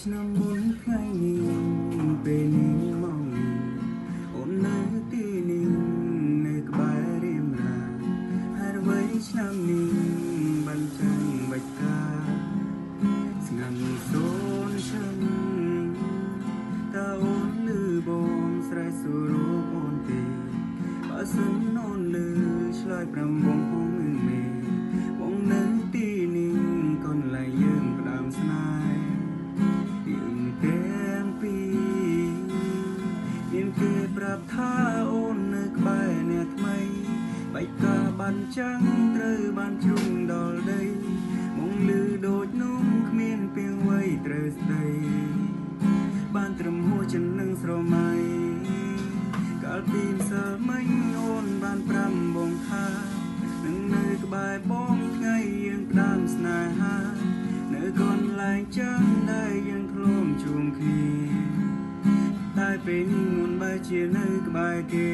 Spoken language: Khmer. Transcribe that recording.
ឆ្នាំមុនថ្ងៃនេះពេលនេះមកអូននៅទីនេះនៅក្បែររៀមរាហើយអ្វីឆ្នាំនេះបានចាំងបាច់ការស្ងាត់សូនឈឹងតើអូនលឺបងស្រែកសួររូបអូនទេបើសិនអូនលឺឆ្លើយប្រាំបងហងនឹងមេបងនៅទីនេះកូនឡាយយើងផ្ដើមស្នេហ៍មានគេប្រាប់ថាអូននៅក្បែរអ្នកថ្មីបៃតាបានចាំងត្រូវបានជ្រុំដល់ដីមកលឺដូចនោះគ្មានពីងវ័យត្រូវស្ដីបានត្រឹមហួចនឹងស្រមៃកាលពីម្សិលមិញអូនបានប្រាំបងថានឹងនៅក្បែរបងថ្ងៃយើងផ្ដើមស្នេហានៅកន្លែងចាំងដែលយើងធ្លាប់ជួបគ្នាតែពេលនេះងួនបែរជានៅក្បែរគេ